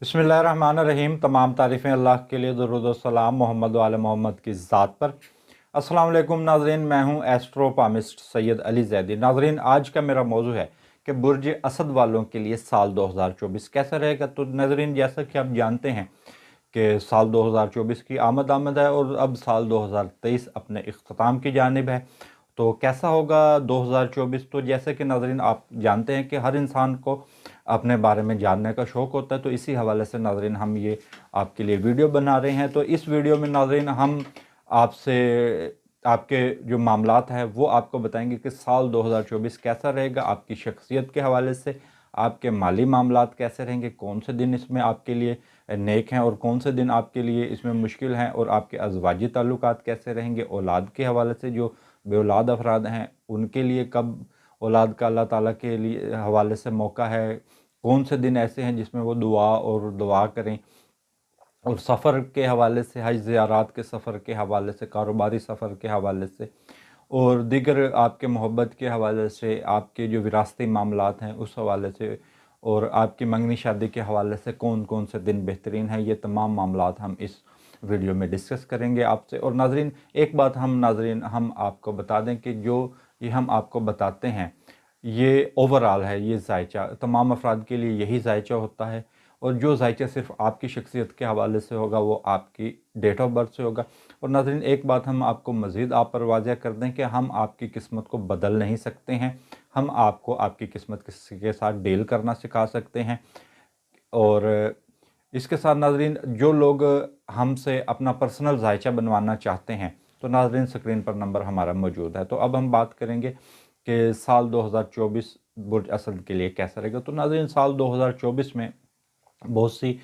बिस्मिल्लाहिर्रहमानिर्रहीम। तमाम तारीफ़ें अल्लाह के लिए, दुरूद व सलाम मोहम्मद वाले मोहम्मद की ज़ात पर। अस्सलाम वालेकुम नाज़रीन, मैं हूं एस्ट्रोपामिस्ट सैयद अली ज़ैदी। नाज़रीन, आज का मेरा मौजू है कि बुर्ज असद वालों के लिए साल 2024 कैसा रहेगा। तो नाज़रीन, जैसा कि आप जानते हैं कि साल 2024 की आमद है और अब साल 2023 अपने इख्तिताम की जानिब है। तो कैसा होगा 2024? तो जैसे कि नाज़रीन आप जानते हैं कि हर इंसान को अपने बारे में जानने का शौक़ होता है, तो इसी हवाले से नाज़रीन हम ये आपके लिए वीडियो बना रहे हैं। तो इस वीडियो में नाज़रीन हम आपसे आपके जो मामलात हैं वो आपको बताएंगे कि साल 2024 कैसा रहेगा आपकी शख्सियत के हवाले से, आपके माली मामलात कैसे रहेंगे, कौन से दिन इसमें आपके लिए नेक हैं और कौन से दिन आपके लिए इसमें मुश्किल हैं, और आपके अज़वाजी ताल्लुकात कैसे रहेंगे। औलाद के हवाले से जो बेऔलाद अफराद हैं उनके लिए कब औलाद का अल्लाह ताला के लिए हवाले से मौका है, कौन से दिन ऐसे हैं जिसमें वो दुआ करें। और सफ़र के हवाले से, हज ज़ियारात के सफ़र के हवाले से, कारोबारी सफ़र के हवाले से और दीगर आपके मोहब्बत के हवाले से, आपके जो विरासती मामलात हैं उस हवाले से, और आपकी मंगनी शादी के हवाले से कौन कौन से दिन बेहतरीन हैं, ये तमाम मामलात हम इस वीडियो में डिस्कस करेंगे आपसे। और नाज़रीन, एक बात हम आपको बता दें कि जो ये हम आपको बताते हैं ये ओवरऑल है, ये जायचा तमाम अफराद के लिए यही जायचा होता है, और जो जायचा सिर्फ आपकी शख्सियत के हवाले से होगा वो आपकी डेट ऑफ बर्थ से होगा। और नाज़रीन, एक बात हम आपको मज़ीद आप पर वाज़ह कर दें कि हम आपकी किस्मत को बदल नहीं सकते हैं, हम आपको आपकी किस्मत के साथ डील करना सिखा सकते हैं। और इसके साथ नाज़रीन, जो लोग हमसे अपना पर्सनल जायचा बनवाना चाहते हैं तो नाज़रीन स्क्रीन पर नंबर हमारा मौजूद है। तो अब हम बात करेंगे कि साल 2024 बुर्ज असद के लिए कैसा रहेगा। तो नाज़रीन, साल 2024 में बहुत सी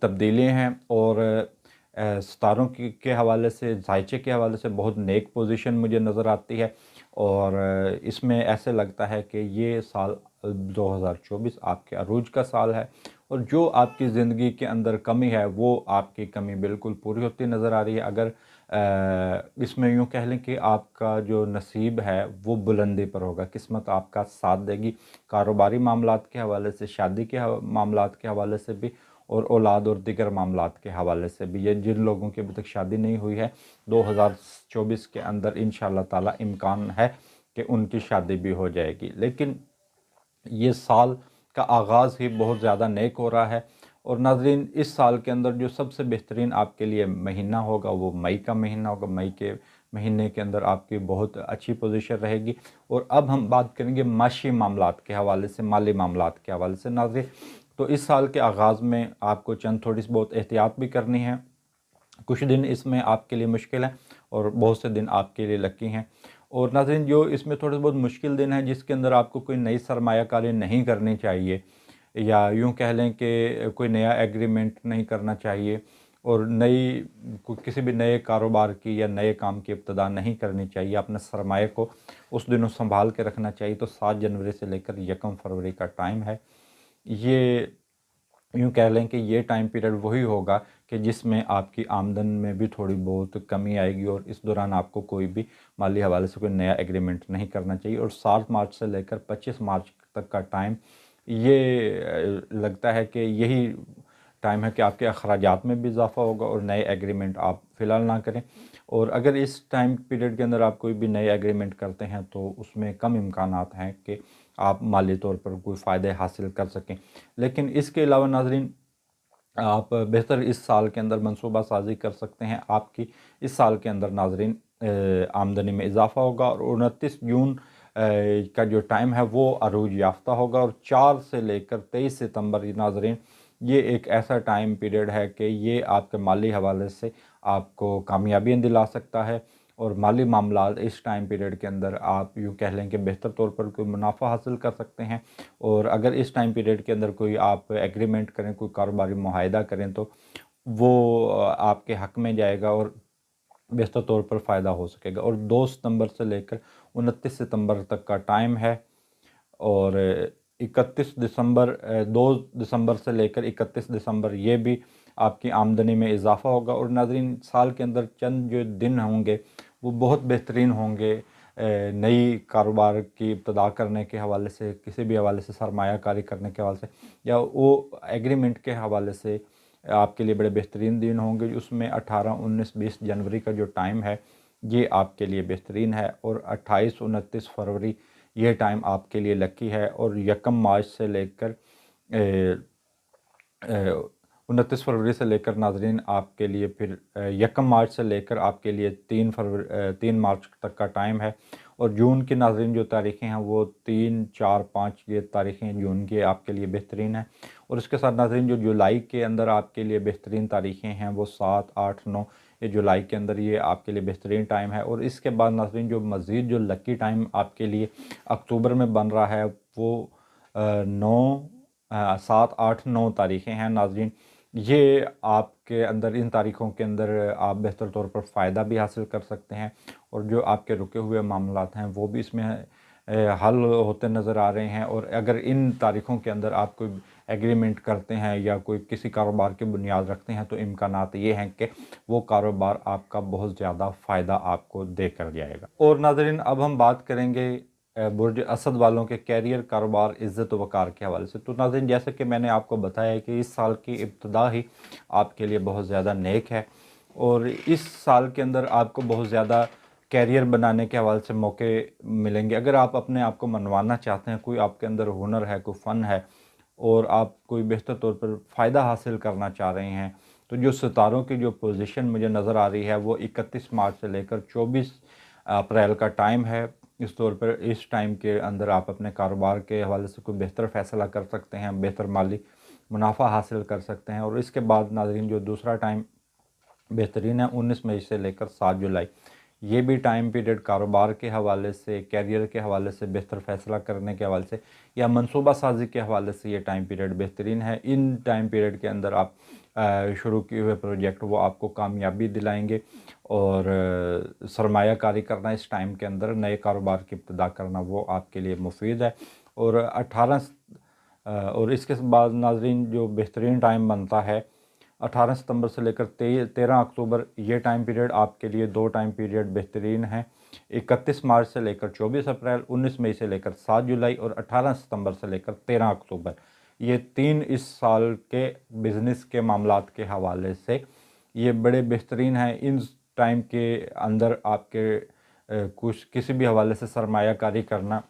तब्दीलियाँ हैं और सितारों के हवाले से, जायचे के हवाले से बहुत नेक पोजीशन मुझे नज़र आती है। और इसमें ऐसे लगता है कि ये साल 2024 आपके अरूज का साल है, और जो आपकी ज़िंदगी के अंदर कमी है वो आपकी कमी बिल्कुल पूरी होती नज़र आ रही है। अगर इसमें यूँ कह लें कि आपका जो नसीब है वो बुलंदी पर होगा, किस्मत आपका साथ देगी, कारोबारी मामलात के हवाले से, शादी के मामलात के हवाले से भी, और औलाद और दीगर मामलात के हवाले से भी। ये जिन लोगों की अभी तक शादी नहीं हुई है, 2024 के अंदर इंशाअल्लाह ताला इम्कान है कि उनकी शादी भी हो जाएगी। लेकिन ये साल का आगाज़ ही बहुत ज़्यादा नेक हो रहा है। और नाज़रीन, इस साल के अंदर जो सबसे बेहतरीन आपके लिए महीना होगा वो मई का महीना होगा। मई के महीने के अंदर आपकी बहुत अच्छी पोजीशन रहेगी। और अब हम बात करेंगे माशी मामलात के हवाले से, माली मामलात के हवाले से। नाज़रीन, तो इस साल के आगाज़ में आपको चंद थोड़ी बहुत एहतियात भी करनी है। कुछ दिन इसमें आपके लिए मुश्किल हैं और बहुत से दिन आपके लिए लकी हैं। और नाज़रीन, जो इसमें थोड़े बहुत मुश्किल दिन हैं जिसके अंदर आपको कोई नई सरमायाकारी नहीं करनी चाहिए, या यूँ कह लें कि कोई नया एग्रीमेंट नहीं करना चाहिए, और किसी भी नए कारोबार की या नए काम की इब्तिदा नहीं करनी चाहिए। अपने सरमाए को उस दिनों संभाल के रखना चाहिए। तो 7 जनवरी से लेकर 1 फरवरी का टाइम है। ये यूँ कह लें कि ये टाइम पीरियड वही होगा कि जिसमें आपकी आमदन में भी थोड़ी बहुत कमी आएगी, और इस दौरान आपको कोई भी माली हवाले से कोई नया एग्रीमेंट नहीं करना चाहिए। और 7 मार्च से लेकर 25 मार्च तक का टाइम, ये लगता है कि यही टाइम है कि आपके अखराजात में भी इजाफा होगा, और नए एग्रीमेंट आप फ़िलहाल ना करें। और अगर इस टाइम पीरियड के अंदर आप कोई भी नए एग्रीमेंट करते हैं तो उसमें कम इम्कानात हैं कि आप माली तौर पर कोई फ़ायदे हासिल कर सकें। लेकिन इसके अलावा नाज़रीन, आप बेहतर इस साल के अंदर मनसूबा साज़ी कर सकते हैं। आपकी इस साल के अंदर नाज़रीन आमदनी में इजाफ़ा होगा, और 29 जून का जो टाइम है वो अरूज याफ्ता होगा। और 4 से लेकर 23 सितंबर नाज़रीन, ये एक ऐसा टाइम पीरियड है कि ये आपके माली हवाले से आपको कामयाबियाँ दिला सकता है। और माली मामलात इस टाइम पीरियड के अंदर आप यूँ कह लें कि बेहतर तौर पर कोई मुनाफा हासिल कर सकते हैं। और अगर इस टाइम पीरियड के अंदर कोई आप एग्रीमेंट करें, कोई कारोबारी मुआहिदा करें, तो वो आपके हक़ में जाएगा और बेहतर तौर पर फ़ायदा हो सकेगा। और 2 सितंबर से लेकर 29 सितंबर तक का टाइम है। और 2 दिसंबर से लेकर 31 दिसंबर ये भी आपकी आमदनी में इजाफ़ा होगा। और नाज़रीन, साल के अंदर चंद जो दिन होंगे वो बहुत बेहतरीन होंगे। नई कारोबार की इब्तदा करने के हवाले से, किसी भी हवाले से, सरमाया कारी करने के हवाले से, या वो एग्रीमेंट के हवाले से आपके लिए बड़े बेहतरीन दिन होंगे। उसमें 18, 19, 20 जनवरी का जो टाइम है ये आपके लिए बेहतरीन है, और 28, 29 फरवरी ये टाइम आपके लिए लकी है। और 1 मार्च से लेकर 29 फरवरी से लेकर नाजरीन आपके लिए फिर 1 मार्च से लेकर आपके लिए 3 मार्च तक का टाइम है। और जून की नाजरीन जो तारीखें हैं वो 3, 4, 5 ये तारीखें जून की आपके लिए बेहतरीन हैं। और इसके साथ नाजरीन जो जुलाई के अंदर आपके लिए बेहतरीन तारीखें हैं वो 7, 8, 9 ये जुलाई के अंदर ये आपके लिए बेहतरीन टाइम है। और इसके बाद नाजरीन जो मज़ीद जो लकी टाइम आपके लिए अक्टूबर में बन रहा है वो 7, 8, 9 तारीखें हैं नाजरीन। ये आपके अंदर, इन तारीख़ों के अंदर आप बेहतर तौर पर फ़ायदा भी हासिल कर सकते हैं, और जो आपके रुके हुए मामलात हैं वो भी इसमें हल होते नज़र आ रहे हैं। और अगर इन तारीख़ों के अंदर आप कोई एग्रीमेंट करते हैं या कोई किसी कारोबार की बुनियाद रखते हैं तो इम्कानात ये हैं कि वो कारोबार आपका बहुत ज़्यादा फ़ायदा आपको दे कर जाएगा। और नाज़रीन अब हम बात करेंगे बुर्ज असद वालों के कैरियर, कारोबार, इज़्ज़त व वक़ार के हवाले से। तो नाज़रीन जैसे कि मैंने आपको बताया है कि इस साल की इब्तिदा ही आपके लिए बहुत ज़्यादा नेक है, और इस साल के अंदर आपको बहुत ज़्यादा कैरियर बनाने के हवाले से मौके मिलेंगे। अगर आप अपने आप को मनवाना चाहते हैं, कोई आपके अंदर हुनर है, कोई फ़न है, और आप कोई बेहतर तौर पर फ़ायदा हासिल करना चाह रहे हैं, तो जो सितारों की जो पोजीशन मुझे नज़र आ रही है वो 31 मार्च से लेकर 24 अप्रैल का टाइम है। इस तौर पर इस टाइम के अंदर आप अपने कारोबार के हवाले से कोई बेहतर फ़ैसला कर सकते हैं, बेहतर माली मुनाफा हासिल कर सकते हैं। और इसके बाद नाज़रीन जो दूसरा टाइम बेहतरीन है 19 मई से लेकर 7 जुलाई, ये भी टाइम पीरियड कारोबार के हवाले से, कैरियर के हवाले से, बेहतर फ़ैसला करने के हवाले से या मनसूबा साजी के हवाले से ये टाइम पीरियड बेहतरीन है। इन टाइम पीरियड के अंदर आप शुरू किए हुए प्रोजेक्ट वो आपको कामयाबी दिलाएंगे, और सरमाया कारी करना इस टाइम के अंदर, नए कारोबार की इब्तिदा करना वो आपके लिए मुफीद है। और 18 और इसके बाद नाजरीन जो बेहतरीन टाइम बनता है 18 सितंबर से लेकर 13 अक्टूबर, ये टाइम पीरियड आपके लिए 2 टाइम पीरियड बेहतरीन हैं। 31 मार्च से लेकर 24 अप्रैल, 19 मई से लेकर 7 जुलाई, और 18 सितंबर से लेकर 13 अक्टूबर, ये 3 इस साल के बिज़नेस के मामलात के हवाले से ये बड़े बेहतरीन हैं। इन टाइम के अंदर आपके कुछ किसी भी हवाले से सरमायाकारी करना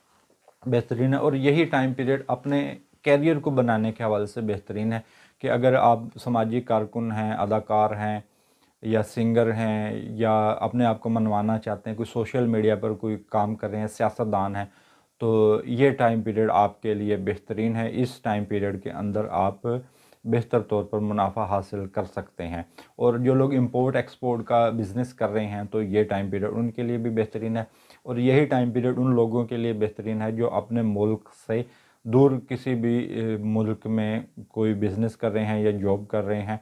बेहतरीन है, और यही टाइम पीरियड अपने कैरियर को बनाने के हवाले से बेहतरीन है कि अगर आप समाजी कारकुन हैं, अदाकार हैं, या सिंगर हैं, या अपने आप को मनवाना चाहते हैं, कोई सोशल मीडिया पर कोई काम कर रहे हैं, सियासतदान हैं, तो ये टाइम पीरियड आपके लिए बेहतरीन है। इस टाइम पीरियड के अंदर आप बेहतर तौर पर मुनाफा हासिल कर सकते हैं। और जो लोग इंपोर्ट एक्सपोर्ट का बिज़नेस कर रहे हैं तो ये टाइम पीरियड उनके लिए भी बेहतरीन है, और यही टाइम पीरियड उन लोगों के लिए बेहतरीन है जो अपने मुल्क से दूर किसी भी मुल्क में कोई बिज़नेस कर रहे हैं या जॉब कर रहे हैं।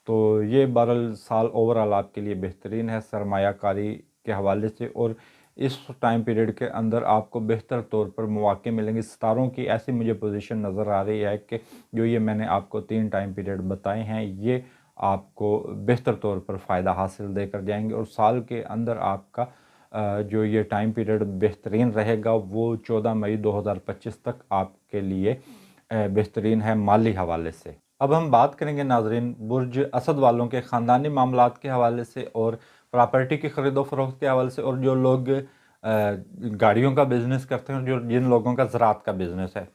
तो ये बहरहाल साल ओवरऑल आपके लिए बेहतरीन है सरमायाकारी के हवाले से, और इस टाइम पीरियड के अंदर आपको बेहतर तौर पर मौके मिलेंगे। सितारों की ऐसी मुझे पोजीशन नज़र आ रही है कि जो ये मैंने आपको 3 टाइम पीरियड बताए हैं ये आपको बेहतर तौर पर फ़ायदा हासिल देकर जाएंगे, और साल के अंदर आपका जो ये टाइम पीरियड बेहतरीन रहेगा वो 14 मई 2025 तक आपके लिए बेहतरीन है माली हवाले से। अब हम बात करेंगे नाजरीन बुर्ज असद वालों के ख़ानदानी मामलात के हवाले से, और प्रॉपर्टी की ख़रीदो फ़रोख्त के हवाले से, और जो लोग गाड़ियों का बिज़नेस करते हैं, जो जिन लोगों का ज़राअत का बिज़नेस है,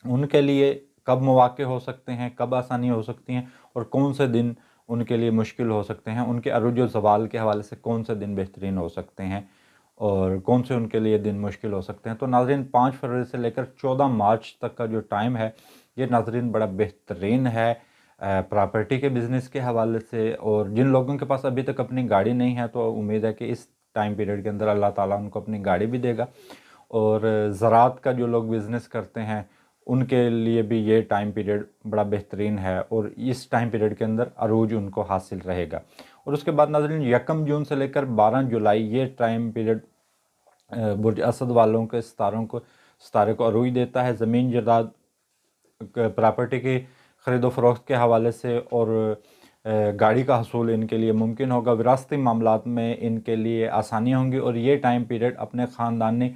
उनके लिए कब मौके हो सकते हैं, कब आसानी हो सकती हैं, और कौन से दिन उनके लिए मुश्किल हो सकते हैं, उनके अरूज व ज़वाल के हवाले से कौन से दिन बेहतरीन हो सकते हैं और कौन से उनके लिए दिन मुश्किल हो सकते हैं। तो नाज़रीन 5 फरवरी से लेकर 14 मार्च तक का जो टाइम है ये नाज़रीन बड़ा बेहतरीन है प्रॉपर्टी के बिज़नेस के हवाले से। और जिन लोगों के पास अभी तक अपनी गाड़ी नहीं है तो उम्मीद है कि इस टाइम पीरियड के अंदर अल्लाह ताला उनको अपनी गाड़ी भी देगा। और ज़राअत का जो लोग बिज़नेस करते हैं उनके लिए भी ये टाइम पीरियड बड़ा बेहतरीन है, और इस टाइम पीरियड के अंदर अरूज उनको हासिल रहेगा। और उसके बाद नाज़रीन 1 जून से लेकर 12 जुलाई ये टाइम पीरियड बुर्ज असद वालों के सितारे को अरूज देता है। ज़मीन जायदाद प्रॉपर्टी की ख़रीदो फ़रोख्त के हवाले से और गाड़ी का हसूल इनके लिए मुमकिन होगा। विरासती मामलात में इनके लिए आसानियाँ होंगी और ये टाइम पीरियड अपने ख़ानदानी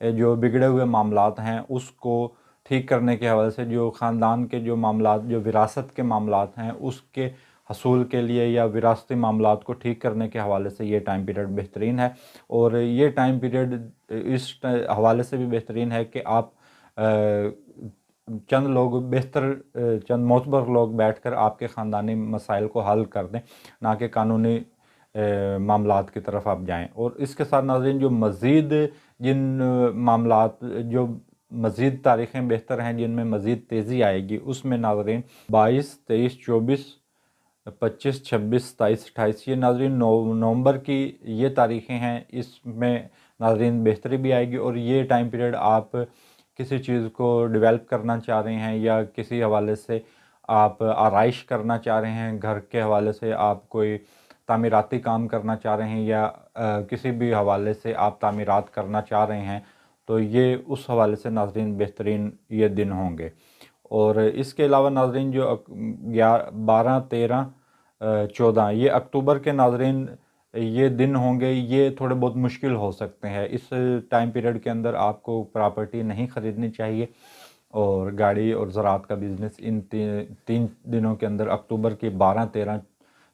जो बिगड़े हुए मामलात हैं उसको ठीक करने के हवाले से, जो ख़ानदान के जो मामलात, जो विरासत के मामलात हैं उसके हसूल के लिए या विरासती मामलात को ठीक करने के हवाले से ये टाइम पीरियड बेहतरीन है। और ये टाइम पीरियड इस हवाले से भी बेहतरीन है कि आप चंद लोग चंद मोतबर लोग बैठकर आपके ख़ानदानी मसाइल को हल कर दें, ना कि कानूनी मामलात की तरफ आप जाएं। और इसके साथ नाज़रीन जो मज़ीद जिन मामलात जो मज़ीद तारीख़ें बेहतर हैं, जिनमें मज़ीद तेज़ी आएगी, उसमें नाज़रीन 22, 23, 24, 25, 26, 27, 28 ये नाज़रीन नवंबर की ये तारीख़ें हैं। इसमें नाज़रीन बेहतरी भी आएगी और ये टाइम पीरियड आप किसी चीज़ को डेवलप करना चाह रहे हैं या किसी हवाले से आप आराइश करना चाह रहे हैं, घर के हवाले से आप कोई तामीराती काम करना चाह रहे हैं या किसी भी हवाले से आप तामीरात करना चाह रहे हैं, तो ये उस हवाले से नाज़रीन बेहतरीन ये दिन होंगे। और इसके अलावा नाज़रीन जो 12, 13, 14 ये अक्टूबर के नाज़रीन ये दिन होंगे, ये थोड़े बहुत मुश्किल हो सकते हैं। इस टाइम पीरियड के अंदर आपको प्रॉपर्टी नहीं ख़रीदनी चाहिए और गाड़ी और ज़राअत का बिज़नेस इन तीन दिनों के अंदर, अक्टूबर की 12, 13,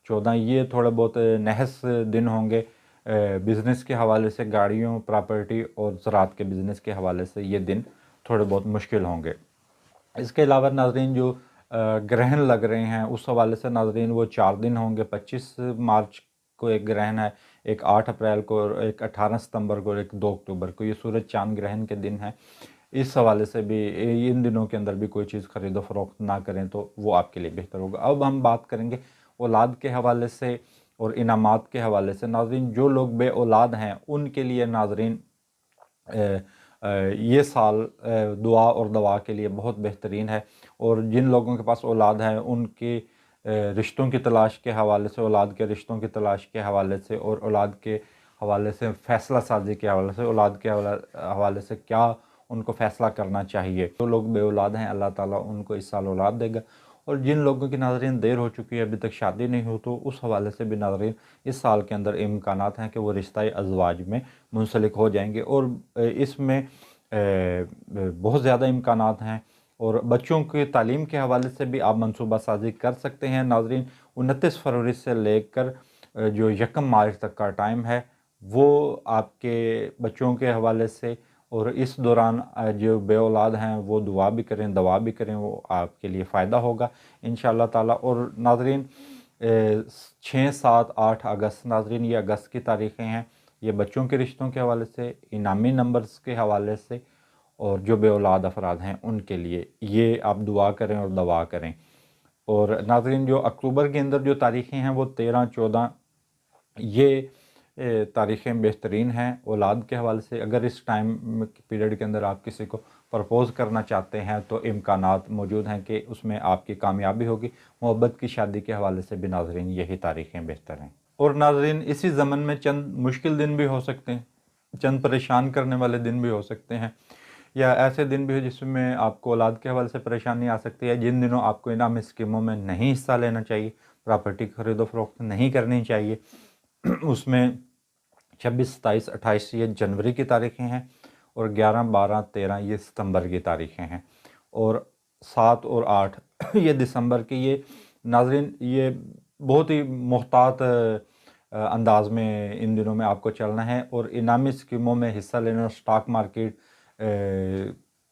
14 ये थोड़े बहुत नहस दिन होंगे बिज़नेस के हवाले से। गाड़ियों, प्रॉपर्टी और ज़राअत के बिज़नेस के हवाले से ये दिन थोड़े बहुत मुश्किल होंगे। इसके अलावा नाज़रीन जो ग्रहण लग रहे हैं उस हवाले से नाज़रीन वो 4 दिन होंगे। 25 मार्च को एक ग्रहण है, एक 8 अप्रैल को, और एक 18 सितंबर को और एक 2 अक्टूबर को। ये सूरज चाँद ग्रहण के दिन है। इस हवाले से भी इन दिनों के अंदर भी कोई चीज़ ख़रीदो फ़रोख्त ना करें तो वो आपके लिए बेहतर होगा। अब हम बात करेंगे औलाद के हवाले से और इनामात के हवाले से। नाज़रीन जो लोग बे औलाद हैं उनके लिए नाज़रीन ये साल दुआ और दवा के लिए बहुत बेहतरीन है। और जिन लोगों के पास औलाद है उनके रिश्तों की तलाश के हवाले से, औलाद के रिश्तों की तलाश के हवाले से और औलाद के हवाले से फ़ैसला साजी के हवाले से, औलाद के हवाले से क्या उनको फ़ैसला करना चाहिए। जो लोग बे औलाद हैं अल्लाह ताला उनको इस साल औलाद देगा। और जिन लोगों की नाज़रीन देर हो चुकी है, अभी तक शादी नहीं हो, तो उस हवाले से भी नाज़रीन इस साल के अंदर इम्कानात हैं कि वो रिश्ता अज़वाज में मुंसलिक हो जाएंगे। और इसमें बहुत ज़्यादा इम्कानात हैं। और बच्चों की तालीम के हवाले से भी आप मनसूबा साजी कर सकते हैं। नाज़रीन 29 फरवरी से लेकर जो 1 मार्च तक का टाइम है वो आपके बच्चों के हवाले से, और इस दौरान जो बे औलाद हैं वो दुआ भी करें, दवा भी करें, वो आपके लिए फ़ायदा होगा इंशाअल्लाह ताला। और नाज़रीन 6, 7, 8 अगस्त नाज़रीन ये अगस्त की तारीख़ें हैं। ये बच्चों के रिश्तों के हवाले से, इनामी नंबर्स के हवाले से और जो बे औलाद अफराद हैं उनके लिए ये आप दुआ करें और दवा करें। और नाज़रीन जो अक्टूबर के अंदर जो तारीख़ें हैं वो 13, 14 ये तारीख़ें बेहतरीन हैं औलाद के हवाले से। अगर इस टाइम पीरियड के अंदर आप किसी को प्रपोज़ करना चाहते हैं तो इम्कानात मौजूद हैं कि उसमें आपकी कामयाबी होगी। मोहब्बत की शादी के हवाले से भी नाज़रीन यही तारीख़ें बेहतर हैं। और नाज़रीन इसी ज़मन में चंद मुश्किल दिन भी हो सकते हैं, चंद परेशान करने वाले दिन भी हो सकते हैं, या ऐसे दिन भी हो जिसमें आपको औलाद के हवाले से परेशानी आ सकती है। जिन दिनों आपको इनामी स्कीमों में नहीं हिस्सा लेना चाहिए, प्रॉपर्टी खरीदो फरोख्त नहीं करनी चाहिए, उसमें 26, 27, 28 ये जनवरी की तारीख़ें हैं और 11, 12, 13 ये सितंबर की तारीख़ें हैं और 7 और 8 ये दिसंबर की। ये नाज़रीन ये बहुत ही मुहतात अंदाज में इन दिनों में आपको चलना है और इनामी स्कीमों में हिस्सा लेना, स्टॉक मार्केट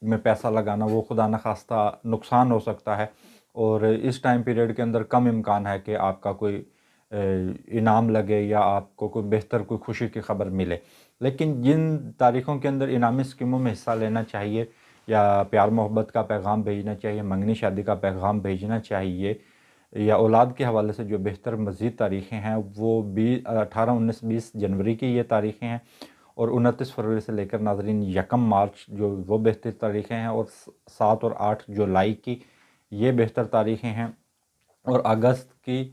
में पैसा लगाना वो खुदा न खास्ता नुकसान हो सकता है। और इस टाइम पीरियड के अंदर कम इम्कान है कि आपका कोई इनाम लगे या आपको कोई बेहतर कोई खुशी की ख़बर मिले। लेकिन जिन तारीख़ों के अंदर इनामी स्कीमों में हिस्सा लेना चाहिए या प्यार मोहब्बत का पैगाम भेजना चाहिए, मंगनी शादी का पैगाम भेजना चाहिए, या औलाद के हवाले से जो बेहतर मज़ीद तारीख़ें हैं वो 18, 19, 20 जनवरी की ये तारीख़ें हैं। और 29 फरवरी से लेकर नाज़रीन 1 मार्च जो वो बेहतर तारीख़ें हैं और 7 और 8 जुलाई की ये बेहतर तारीख़ें हैं। और अगस्त की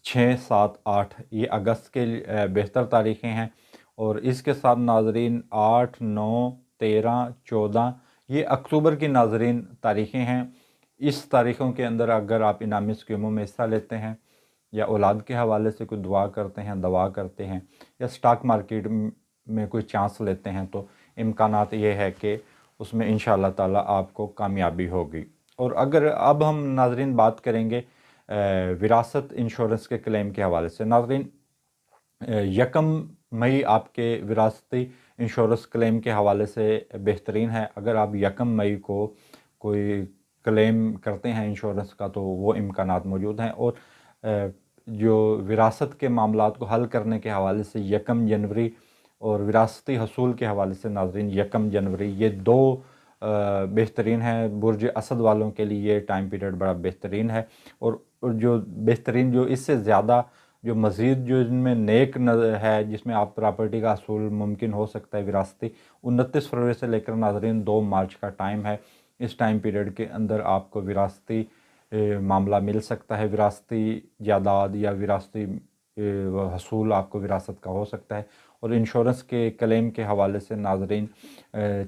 6, 7, 8 ये अगस्त के बेहतर तारीख़ें हैं। और इसके साथ नाज़रीन 8, 9, 13, 14 ये अक्टूबर की नाज़रीन तारीख़ें हैं। اس تاریخوں کے اندر اگر آپ انعامی اسکیموں میں حصہ لیتے ہیں یا اولاد کے حوالے سے کوئی دعا کرتے ہیں، دوا کرتے ہیں، یا سٹاک مارکیٹ میں کوئی چانس لیتے ہیں، تو امکانات یہ ہے کہ اس میں انشاءاللہ تعالی آپ کو کامیابی ہوگی۔ اور اگر اب ہم ناظرین بات کریں گے وراثت انشورنس کے کلیم کے حوالے سے، ناظرین 1 مئی آپ کے وراثتی انشورنس کلیم کے حوالے سے بہترین ہے۔ اگر آپ 1 مئی کو کوئی کلیم کرتے ہیں انشورنس کا تو وہ امکانات موجود ہیں، اور جو وراثت کے معاملات کو حل کرنے کے حوالے سے 1 جنوری اور وراثتی حصول کے حوالے سے ناظرین 1 جنوری، یہ 2 بہترین ہیں۔ برج اسد والوں کے لیے یہ ٹائم پیریڈ بڑا بہترین ہے، اور جو بہترین جو اس سے زیادہ جو مزید جو ان میں نیک ہے جس میں آپ پراپرٹی کا حصول ممکن ہو سکتا ہے وراثتی، 29 فروری سے لے کر ناظرین 2 مارچ کا ٹائم ہے۔ اس ٹائم پیریڈ کے اندر آپ کو وراثتی معاملہ مل سکتا ہے، وراثتی جائیداد یا وراثتی حصول آپ کو وراثت کا ہو سکتا ہے۔ اور انشورنس کے کلیم کے حوالے سے ناظرین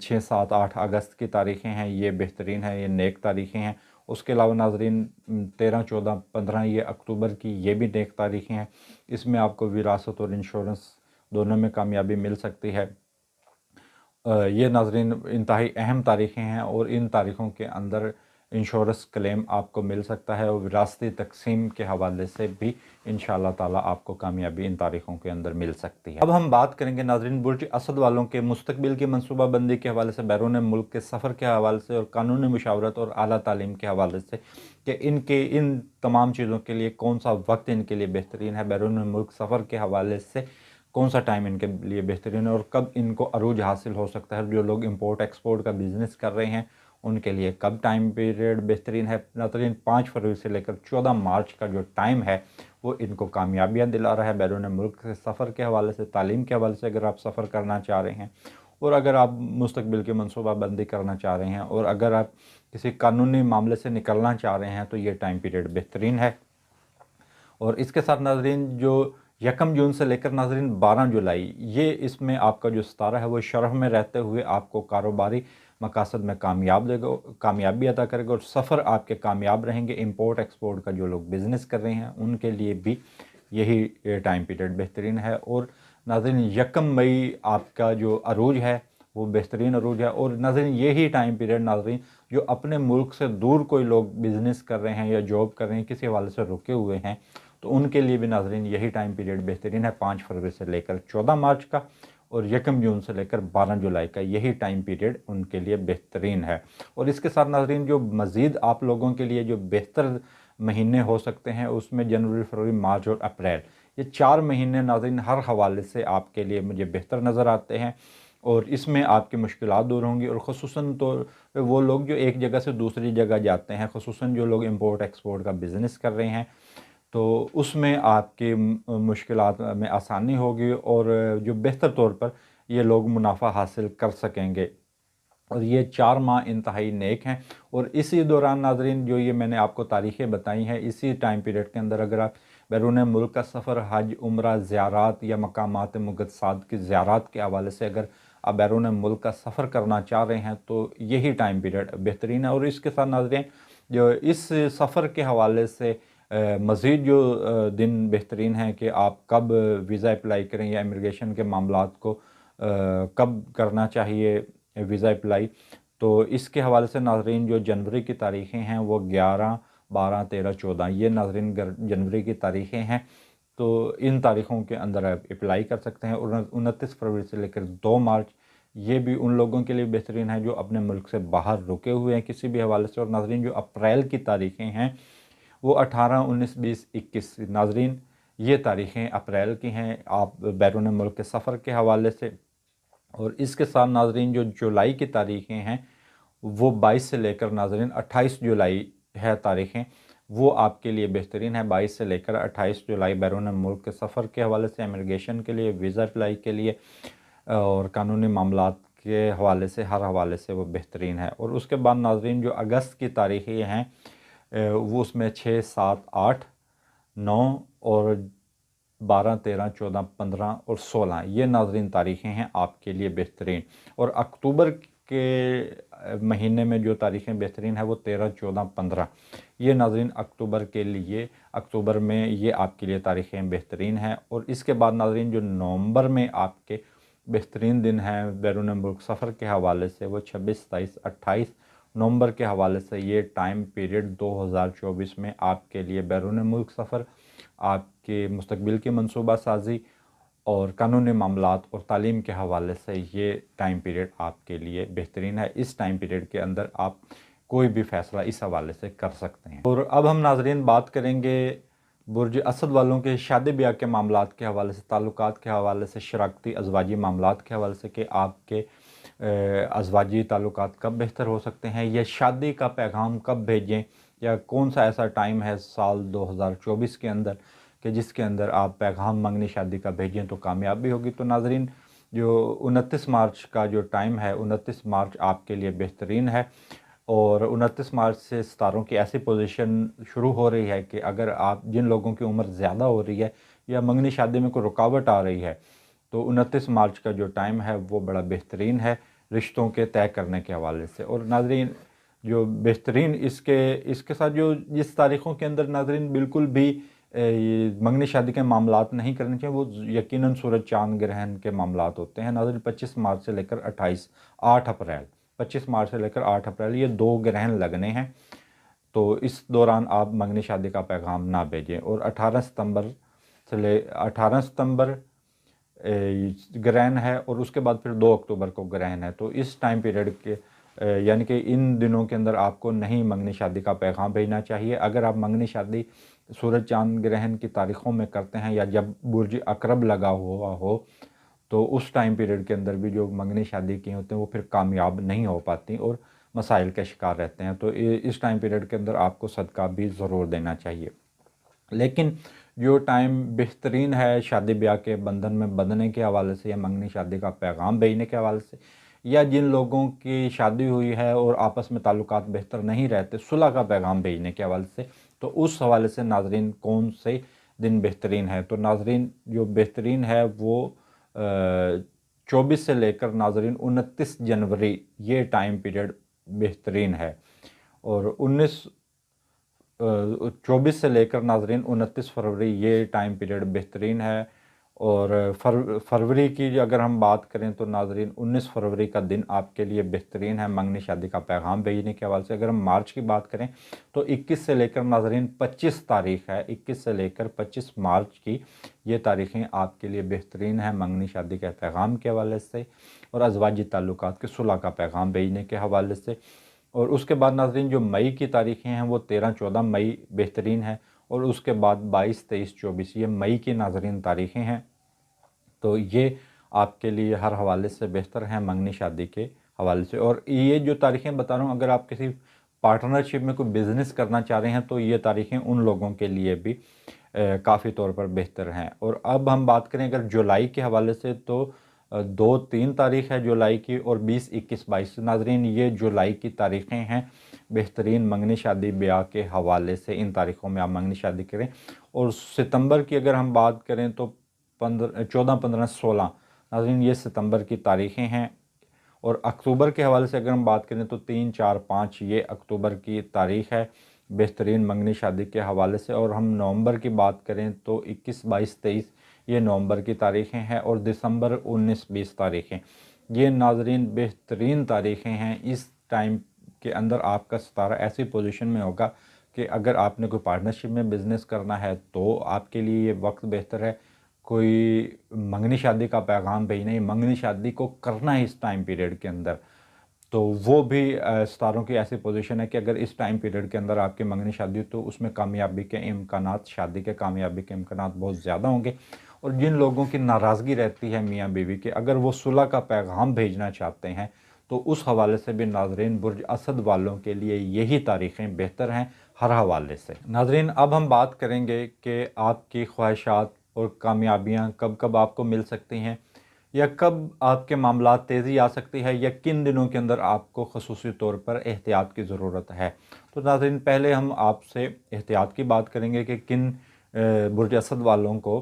6، 7، 8 اگست کی تاریخیں ہیں، یہ بہترین ہیں، یہ نیک تاریخیں ہیں۔ اس کے علاوہ ناظرین 13، 14، 15 یہ اکتوبر کی یہ بھی نیک تاریخیں ہیں۔ اس میں آپ کو وراثت اور انشورنس دونوں میں کامیابی مل سکتی ہے۔ یہ ناظرین انتہائی اہم تاریخیں ہیں، اور ان تاریخوں کے اندر انشورنس کلیم آپ کو مل سکتا ہے، اور وراثتی تقسیم کے حوالے سے بھی انشاءاللہ تعالی آپ کو کامیابی ان تاریخوں کے اندر مل سکتی ہے۔ اب ہم بات کریں گے ناظرین برج اسد والوں کے مستقبل کی منصوبہ بندی کے حوالے سے، بیرون ملک کے سفر کے حوالے سے، اور قانونی مشاورت اور اعلیٰ تعلیم کے حوالے سے، کہ ان تمام چیزوں کے لیے کون سا وقت ان کے لیے بہترین ہے، بیرون ملک سفر کے حوالے سے کون سا ٹائم ان کے لیے بہترین ہے، اور کب ان کو عروج حاصل ہو سکتا ہے۔ جو لوگ امپورٹ ایکسپورٹ کا بزنس کر رہے ہیں ان کے لیے کب ٹائم پیریڈ بہترین ہے۔ ناظرین 5 فروری سے لے کر 14 مارچ کا جو ٹائم ہے وہ ان کو کامیابیاں دلا رہا ہے، بیرون ملک سے سفر کے حوالے سے، تعلیم کے حوالے سے اگر آپ سفر کرنا چاہ رہے ہیں، اور اگر آپ مستقبل کی منصوبہ بندی کرنا چاہ رہے ہیں، اور اگر آپ کسی قانونی معاملے سے نکلنا چاہ رہے ہیں تو یہ ٹائم پیریڈ بہترین ہے۔ اور اس کے ساتھ ناظرین جو 1 جون سے لے کر ناظرین 12 جولائی، یہ اس میں آپ کا جو ستارہ ہے وہ شرح میں رہتے ہوئے آپ کو کاروباری مقاصد میں کامیابی عطا کرے گا، اور سفر آپ کے کامیاب رہیں گے۔ امپورٹ ایکسپورٹ کا جو لوگ بزنس کر رہے ہیں ان کے لیے بھی یہی ٹائم پیریڈ بہترین ہے۔ اور ناظرین 1 مئی آپ کا جو عروج ہے وہ بہترین عروج ہے، اور ناظرین یہی ٹائم پیریڈ ناظرین جو اپنے ملک سے دور کوئی لوگ بزنس کر رہے ہیں یا جاب کر رہے ہیں، کسی حوالے سے رکے ہوئے ہیں، تو ان کے لیے بھی ناظرین یہی ٹائم پیریڈ بہترین ہے، 5 فروری سے لے کر 14 مارچ کا، اور 1 جون سے لے کر 12 جولائی کا یہی ٹائم پیریڈ ان کے لیے بہترین ہے۔ اور اس کے ساتھ ناظرین جو مزید آپ لوگوں کے لیے جو بہتر مہینے ہو سکتے ہیں اس میں جنوری، فروری، مارچ اور اپریل، یہ 4 مہینے ناظرین ہر حوالے سے آپ کے لیے مجھے بہتر نظر آتے ہیں، اور اس میں آپ کی مشکلات دور ہوں گی۔ اور خصوصاً تو وہ لوگ جو ایک جگہ سے دوسری جگہ جاتے ہیں، خصوصاً جو لوگ امپورٹ ایکسپورٹ کا بزنس کر رہے ہیں، تو اس میں آپ کی مشکلات میں آسانی ہوگی، اور جو بہتر طور پر یہ لوگ منافع حاصل کر سکیں گے۔ اور یہ 4 ماہ انتہائی نیک ہیں، اور اسی دوران ناظرین جو یہ میں نے آپ کو تاریخیں بتائی ہیں، اسی ٹائم پیریڈ کے اندر اگر آپ بیرون ملک کا سفر، حج، عمرہ، زیارات یا مقامات مقدسات کی زیارات کے حوالے سے اگر آپ بیرون ملک کا سفر کرنا چاہ رہے ہیں تو یہی ٹائم پیریڈ بہترین ہے۔ اور اس کے ساتھ ناظرین جو اس سفر کے حوالے سے مزید جو دن بہترین ہیں کہ آپ کب ویزا اپلائی کریں، یا امیگریشن کے معاملات کو کب کرنا چاہیے ویزا اپلائی، تو اس کے حوالے سے ناظرین جو جنوری کی تاریخیں ہیں وہ 11، 12، 13، 14 یہ ناظرین جنوری کی تاریخیں ہیں، تو ان تاریخوں کے اندر آپ اپلائی کر سکتے ہیں۔ اور 29 فروری سے لے کر 2 مارچ یہ بھی ان لوگوں کے لیے بہترین ہے جو اپنے ملک سے باہر رکے ہوئے ہیں کسی بھی حوالے سے۔ اور ناظرین جو اپریل کی تاریخیں ہیں وہ 18، 19، 20، 21 ناظرین یہ تاریخیں اپریل کی ہیں آپ بیرون ملک کے سفر کے حوالے سے۔ اور اس کے ساتھ ناظرین جو جولائی کی تاریخیں ہیں وہ 22 سے لے کر ناظرین 28 جولائی ہے تاریخیں، وہ آپ کے لیے بہترین ہے، 22 سے لے کر 28 جولائی بیرون ملک کے سفر کے حوالے سے، امیگریشن کے لیے، ویزا اپلائی کے لیے، اور قانونی معاملات کے حوالے سے، ہر حوالے سے وہ بہترین ہے۔ اور اس کے بعد ناظرین جو اگست کی تاریخیں ہیں وہ اس میں 6، 7، 8، 9 اور 12، 13، 14، 15 اور 16 یہ ناظرین تاریخیں ہیں آپ کے لیے بہترین۔ اور اکتوبر کے महीने में जो तारीखें बेहतरीन है वो 13, 14, 15 ये नाज़रीन अक्टूबर के लिए, अक्टूबर में ये आपके लिए तारीखें बेहतरीन हैं। और इसके बाद नाज़रीन जो नवंबर में आपके बेहतरीन दिन हैं बैरून मुल्क सफ़र के हवाले से वो 26, 27, 28 नवंबर के हवाले से ये टाइम पीरियड 2024 में आपके लिए बैरून मुल्क सफ़र, आपके मुस्तकबिल की मनसूबा साजी और कानूनी मामलात और तालीम के हवाले से ये टाइम पीरियड आपके लिए बेहतरीन है। इस टाइम पीरियड के अंदर आप कोई भी फ़ैसला इस हवाले से कर सकते हैं। और अब हम नाज़रीन बात करेंगे बुर्ज असद वालों के शादी ब्याह के मामलात के हवाले से, ताल्लुकात के हवाले से, शराकती अज़वाजी मामलात के हवाले से कि आपके अज़वाजी ताल्लुकात कब बेहतर हो सकते हैं, या शादी का पैगाम कब भेजें, या कौन सा ऐसा टाइम है साल 2024 के अंदर कि जिसके अंदर आप पैगाम मंगनी शादी का भेजें तो कामयाबी होगी। तो नाज़रीन जो 29 मार्च का जो टाइम है, 29 मार्च आपके लिए बेहतरीन है। और 29 मार्च से सितारों की ऐसी पोजीशन शुरू हो रही है कि अगर आप, जिन लोगों की उम्र ज़्यादा हो रही है या मंगनी शादी में कोई रुकावट आ रही है, तो 29 मार्च का जो टाइम है वो बड़ा बेहतरीन है रिश्तों के तय करने के हवाले से। और नाज़रीन जो बेहतरीन इसके साथ जो जिस तारीख़ों के अंदर नाज़रीन बिल्कुल भी ये मंगनी शादी के मामलात नहीं करने चाहिए, वो यकीनन सूरज चाँद ग्रहण के मामलात होते हैं नाज़रीन। 25 मार्च से लेकर 8 अप्रैल 25 मार्च से लेकर 8 अप्रैल ये 2 ग्रहण लगने हैं, तो इस दौरान आप मंगनी शादी का पैगाम ना भेजें। और 18 सितंबर ग्रहण है और उसके बाद फिर 2 अक्टूबर को ग्रहण है। तो इस टाइम पीरियड के यानी कि इन दिनों के अंदर आपको नहीं मंगनी शादी का पैगाम भेजना चाहिए। अगर आप मंगनी शादी सूरज चाँद ग्रहण की तारीख़ों में करते हैं या जब बुर्ज अकरब लगा हुआ हो, तो उस टाइम पीरियड के अंदर भी जो मंगनी शादी की होते हैं वो फिर कामयाब नहीं हो पाती और मसाइल के शिकार रहते हैं। तो इस टाइम पीरियड के अंदर आपको सदका भी ज़रूर देना चाहिए। लेकिन जो टाइम बेहतरीन है शादी ब्याह के बंधन में बंधने के हवाले से या मंगनी शादी का पैगाम भेजने के हवाले से, या जिन लोगों की शादी हुई है और आपस में ताल्लुकात बेहतर नहीं रहते, सुलह का पैगाम भेजने के हवाले से, तो उस हवाले से नाज़रीन कौन से दिन बेहतरीन है। तो नाज़रीन जो बेहतरीन है वो 24 से लेकर नाज़रीन 29 जनवरी ये टाइम पीरियड बेहतरीन है। और 24 से लेकर नाज़रीन 29 फरवरी ये टाइम पीरियड बेहतरीन है। और फरवरी की अगर हम बात करें तो नाज़रीन 19 फरवरी का दिन आपके लिए बेहतरीन है मंगनी शादी का पैगाम भेजने के हवाले से। अगर हम मार्च की बात करें तो 21 से लेकर नाज़रीन 25 तारीख़ है, 21 से लेकर 25 मार्च की ये तारीख़ें आपके लिए बेहतरीन है मंगनी शादी के पैगाम के हवाले से और अज़वाजी ताल्लुकात के सुलह का पैगाम भेजने के हवाले से। और उसके बाद नाज़रीन जो मई की तारीख़ें हैं वो 13, 14 मई बेहतरीन है। और उसके बाद 22, 23, 24 ये मई की नाज़रीन तारीख़ें हैं। तो ये आपके लिए हर हवाले से बेहतर हैं मंगनी शादी के हवाले से। और ये जो तारीख़ें बता रहा हूँ, अगर आप किसी पार्टनरशिप में कोई बिज़नेस करना चाह रहे हैं तो ये तारीख़ें उन लोगों के लिए भी काफ़ी तौर पर बेहतर हैं। और अब हम बात करें अगर जुलाई के हवाले से तो 2, 3 तारीख़ है जुलाई की और 20, 21, 22 नाज़रीन ये जुलाई की तारीख़ें हैं बेहतरीन मंगनी शादी ब्याह के हवाले से। इन तारीख़ों में आप मंगनी शादी करें। और सितंबर की अगर हम बात करें तो 14, 15, 16 नाज़रीन ये सितंबर की तारीख़ें हैं। और अक्टूबर के हवाले से अगर हम बात करें तो 3, 4, 5 ये अक्टूबर की तारीख़ है बेहतरीन मंगनी शादी के हवाले से। और हम नवंबर की बात करें तो 21, 22, 23 ये नवंबर की तारीख़ें हैं। और दिसंबर 19, 20 तारीख़ें ये नाज़रीन बेहतरीन तारीख़ें हैं। इस टाइम के अंदर आपका सितारा ऐसी पोजीशन में होगा कि अगर आपने कोई पार्टनरशिप में बिज़नेस करना है तो आपके लिए ये वक्त बेहतर है। कोई मंगनी शादी का पैगाम भेजना है, मंगनी शादी को करना है इस टाइम पीरियड के अंदर, तो वो भी सितारों की ऐसी पोजीशन है कि अगर इस टाइम पीरियड के अंदर आपकी मंगनी शादी हो तो उसमें कामयाबी के इम्कानात, शादी के कामयाबी के इम्कानात बहुत ज़्यादा होंगे। और जिन लोगों की नाराज़गी रहती है मियाँ बीवी के, अगर वो सुलह का पैगाम भेजना चाहते हैं तो उस हवाले से भी नाज़रीन बुर्ज असद वालों के लिए यही तारीख़ें बेहतर हैं हर हवाले से। नाज़रीन अब हम बात करेंगे कि आपकी ख्वाहिशात और कामयाबियाँ कब कब आपको मिल सकती हैं या कब आपके मामलात तेज़ी आ सकती है या किन दिनों के अंदर आपको ख़ुसूसी तौर पर एहतियात की ज़रूरत है। तो नाज़रीन पहले हम आपसे एहतियात की बात करेंगे कि किन बुर्ज असद वालों को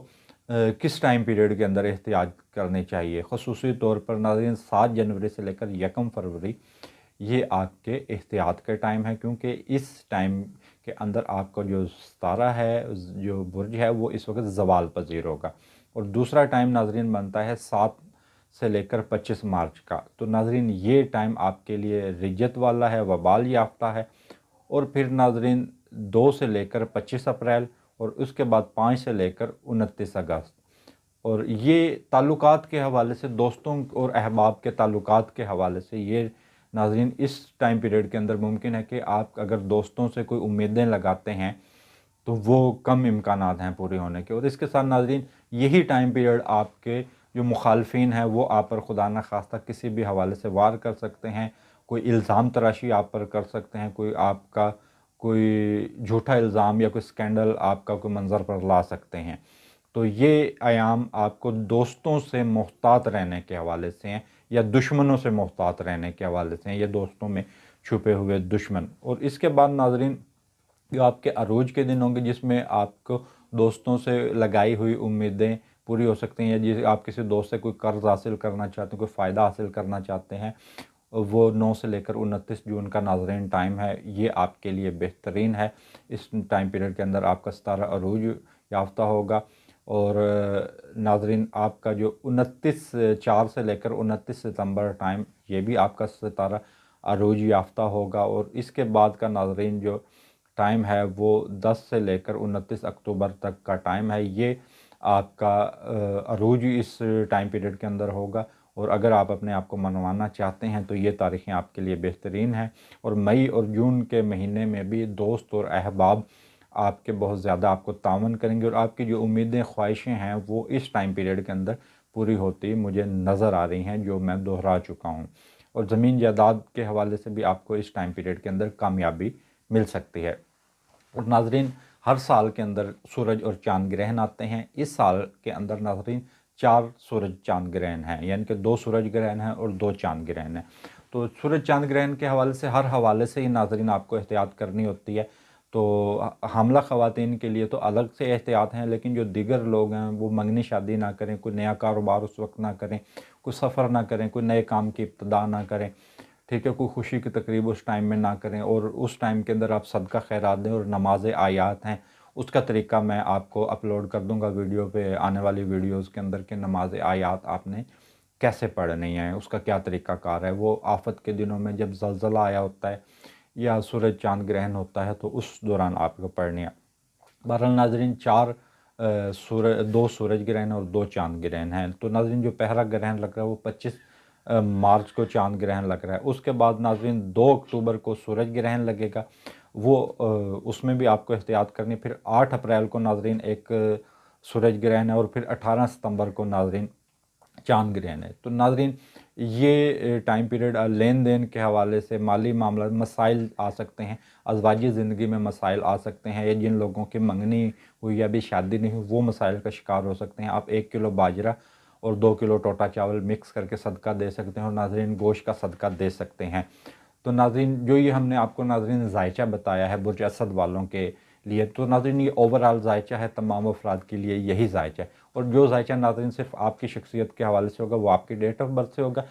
किस टाइम पीरियड के अंदर एहतियात करनी चाहिए। ख़ुसूसी तौर पर नाज़रीन 7 जनवरी से लेकर 1 फरवरी یہ آپ کے احتیاط کے ٹائم ہے، کیونکہ اس ٹائم کے اندر آپ کا جو ستارہ ہے، جو برج ہے، وہ اس وقت زوال پذیر ہوگا۔ اور دوسرا ٹائم ناظرین بنتا ہے 7 سے لے کر 25 مارچ کا۔ تو ناظرین یہ ٹائم آپ کے لیے رجت والا ہے، وبال یافتہ ہے۔ اور پھر ناظرین 2 سے لے کر 25 اپریل اور اس کے بعد 5 سے لے کر 29 اگست۔ اور یہ تعلقات کے حوالے سے، دوستوں اور احباب کے تعلقات کے حوالے سے، یہ ناظرین اس ٹائم پیریڈ کے اندر ممکن ہے کہ آپ اگر دوستوں سے کوئی امیدیں لگاتے ہیں تو وہ کم امکانات ہیں پورے ہونے کے۔ اور اس کے ساتھ ناظرین یہی ٹائم پیریڈ آپ کے جو مخالفین ہیں وہ آپ پر خدا نہ خواستہ کسی بھی حوالے سے وار کر سکتے ہیں، کوئی الزام تراشی آپ پر کر سکتے ہیں، کوئی آپ کا کوئی جھوٹا الزام یا کوئی سکینڈل آپ کا کوئی منظر پر لا سکتے ہیں۔ تو یہ ایام آپ کو دوستوں سے محتاط رہنے کے حوالے سے ہیں یا دشمنوں سے محتاط رہنے کے حوالے سے ہیں، یہ دوستوں میں چھپے ہوئے دشمن۔ اور اس کے بعد ناظرین جو آپ کے عروج کے دن ہوں گے، جس میں آپ کو دوستوں سے لگائی ہوئی امیدیں پوری ہو سکتی ہیں، یا جس آپ کسی دوست سے کوئی قرض حاصل کرنا چاہتے ہیں، کوئی فائدہ حاصل کرنا چاہتے ہیں، وہ 9 سے لے کر 29 جون کا ناظرین ٹائم ہے، یہ آپ کے لیے بہترین ہے۔ اس ٹائم پیریڈ کے اندر آپ کا ستارہ عروج یافتہ ہوگا۔ اور ناظرین آپ کا جو 4 سے لے کر 29 ستمبر ٹائم، یہ بھی آپ کا ستارہ عروج یافتہ ہوگا۔ اور اس کے بعد کا ناظرین جو ٹائم ہے وہ 10 سے لے کر 29 اکتوبر تک کا ٹائم ہے، یہ آپ کا عروج اس ٹائم پیریڈ کے اندر ہوگا۔ اور اگر آپ اپنے آپ کو منوانا چاہتے ہیں تو یہ تاریخیں آپ کے لیے بہترین ہیں۔ اور مئی اور جون کے مہینے میں بھی دوست اور احباب آپ کے بہت زیادہ آپ کو تعاون کریں گے، اور آپ کی جو امیدیں، خواہشیں ہیں، وہ اس ٹائم پیریڈ کے اندر پوری ہوتی مجھے نظر آ رہی ہیں، جو میں دہرا چکا ہوں۔ اور زمین جائیداد کے حوالے سے بھی آپ کو اس ٹائم پیریڈ کے اندر کامیابی مل سکتی ہے۔ اور ناظرین ہر سال کے اندر سورج اور چاند گرہن آتے ہیں۔ اس سال کے اندر ناظرین 4 سورج چاند گرہن ہیں، یعنی کہ 2 سورج گرہن ہیں اور 2 چاند گرہن ہیں۔ تو سورج چاند گرہن کے حوالے سے ہر حوالے سے ہی ناظرین آپ کو احتیاط کرنی ہوتی ہے۔ تو حاملہ خواتین کے لیے تو الگ سے احتیاط ہیں، لیکن جو دیگر لوگ ہیں وہ منگنی شادی نہ کریں، کوئی نیا کاروبار اس وقت نہ کریں، کوئی سفر نہ کریں، کوئی نئے کام کی ابتدا نہ کریں، ٹھیک ہے، کوئی خوشی کی تقریب اس ٹائم میں نہ کریں۔ اور اس ٹائم کے اندر آپ صدقہ خیرات دیں، اور نماز آیات ہیں اس کا طریقہ میں آپ کو اپلوڈ کر دوں گا ویڈیو پہ، آنے والی ویڈیوز کے اندر، کہ نماز آیات آپ نے کیسے پڑھنی ہے، اس کا کیا طریقہ کار ہے۔ وہ آفت کے دنوں میں جب زلزلہ آیا ہوتا ہے یا سورج چاند گرہن ہوتا ہے تو اس دوران آپ کو پڑھنی ہے۔ بہرحال ناظرین 2 سورج گرہن اور 2 چاند گرہن ہیں۔ تو ناظرین جو پہلا گرہن لگ رہا ہے وہ 25 مارچ کو چاند گرہن لگ رہا ہے۔ اس کے بعد ناظرین 2 اکتوبر کو سورج گرہن لگے گا، وہ اس میں بھی آپ کو احتیاط کرنی۔ پھر 8 اپریل کو ناظرین ایک سورج گرہن ہے، اور پھر 18 ستمبر کو ناظرین چاند گرہن ہے۔ تو ناظرین یہ ٹائم پیریڈ لین دین کے حوالے سے، مالی معاملات، مسائل آ سکتے ہیں، ازواجی زندگی میں مسائل آ سکتے ہیں، یا جن لوگوں کی منگنی ہوئی یا ابھی شادی نہیں ہوئی وہ مسائل کا شکار ہو سکتے ہیں۔ آپ 1 کلو باجرہ اور 2 کلو ٹوٹا چاول مکس کر کے صدقہ دے سکتے ہیں، اور ناظرین گوشت کا صدقہ دے سکتے ہیں۔ تو ناظرین جو یہ ہم نے آپ کو ناظرین ذائچہ بتایا ہے برج اسد والوں کے لیے، تو ناظرین یہ اوورآل ذائچہ ہے، تمام افراد کے لیے یہی ذائچہ ہے۔ اور جو ذائچہ ناظرین صرف آپ کی شخصیت کے حوالے سے ہوگا وہ آپ کی ڈیٹ آف برتھ سے ہوگا۔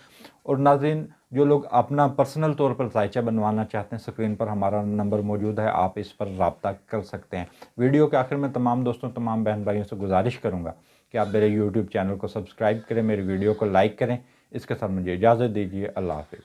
اور ناظرین جو لوگ اپنا پرسنل طور پر ذائچہ بنوانا چاہتے ہیں، اسکرین پر ہمارا نمبر موجود ہے، آپ اس پر رابطہ کر سکتے ہیں۔ ویڈیو کے آخر میں تمام دوستوں، تمام بہن بھائیوں سے گزارش کروں گا کہ آپ میرے یوٹیوب چینل کو سبسکرائب کریں، میری ویڈیو کو لائک کریں۔ اس کے ساتھ مجھے اجازت دیجیے، اللہ حافظ۔